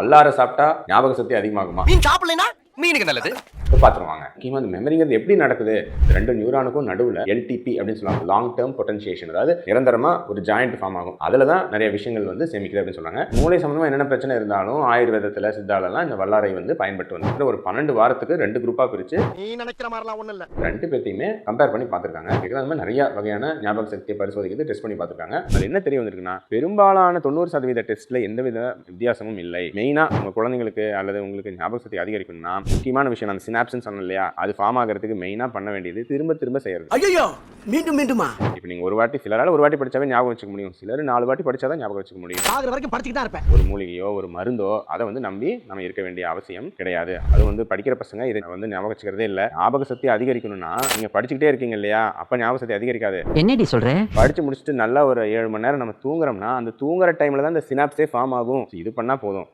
வல்லாரை சாப்பிட்டா ஞாபக சக்தி அதிகமாகுமா? மீன் சாப்பிடலைன்னா மீனுக்கு நல்லது. பார்த்துருவாங்க. முக்கியமாக இந்த மெமரிங்கிறது எப்படி நடக்குது? ரெண்டு நியூரானுக்கும் நடுவில் LTP அப்படின்னு சொல்லுவாங்க, லாங் டேர்ம் பொட்டன்ஷியேஷன். அதாவது நிரந்தரமா ஒரு ஜாயிண்ட் ஃபார்ம் ஆகும். அதில் தான் நிறைய விஷயங்கள் வந்து சேமிக்குது அப்படின்னு சொல்றாங்க. மூளை சம்பந்தமா என்னென்ன பிரச்சனை இருந்தாலும் ஆயுர்வேதத்தில் சித்தாலெல்லாம் இந்த வல்லாரை வந்து பயன்பட்டு வந்து ஒரு 12 வாரத்துக்கு 2 குரூப்பாக பிரித்து நீ நினைக்கிற மாதிரிலாம் ஒன்றும் இல்லை. 2 பேர்த்தையுமே கம்பேர் பண்ணி பார்த்துருக்காங்க. அந்த மாதிரி நிறைய வகையான ஞாபக சக்தியை பரிசோதிக்கிறது டெஸ்ட் பண்ணி பார்த்துருக்காங்க. அது என்ன தெரிய வந்திருக்குன்னா, பெரும்பாலான 90% டெஸ்ட்ல எந்தவித வித்தியாசமும் இல்லை. மெயினாக உங்கள் குழந்தைங்களுக்கு அல்லது உங்களுக்கு ஞாபக சக்தி அதிகரிக்கணும்னா முக்கியமான விஷயம் அந்த சினாப்ஸ்ன்னு சொன்னோம் இல்லையா, அது ஃபார்ம் ஆகிறதுக்கு மெயினாக பண்ண வேண்டியது திரும்ப திரும்ப செய்யறது. ஐயோ மீண்டும் மீண்டுமா? இப்போ நீங்கள் ஒரு வாட்டி சிலரால் ஒரு வாட்டி படிச்சாவே ஞாபகம் வச்சுக்க முடியும், சிலர் 4 வாட்டி படிச்சாதான் ஞாபகம் வச்சுக்க முடியும். ஆகிற வரைக்கும் படிச்சுக்கிட்டு தான் இருப்பேன். ஒரு மூலிகையோ ஒரு மருந்தோ அதை வந்து நம்பி நம்ம இருக்க வேண்டிய அவசியம் கிடையாது. அது வந்து படிக்கிற பசங்க இதை வந்து ஞாபகம் வச்சுக்கிறதே இல்லை. ஞாபக சக்தி அதிகரிக்கணும்னா நீங்க படிச்சுக்கிட்டே இருக்கீங்க இல்லையா, அப்ப ஞாபக சக்தி அதிகரிக்காது. என்னடி சொல்ற? படிச்சு முடிச்சுட்டு நல்லா ஒரு 7 மணி நேரம் நம்ம தூங்குறோம்னா அந்த தூங்குற டைம்ல தான் இந்த சினாப்ஸே ஃபார்ம் ஆகும். இது பண்ணா போதும்.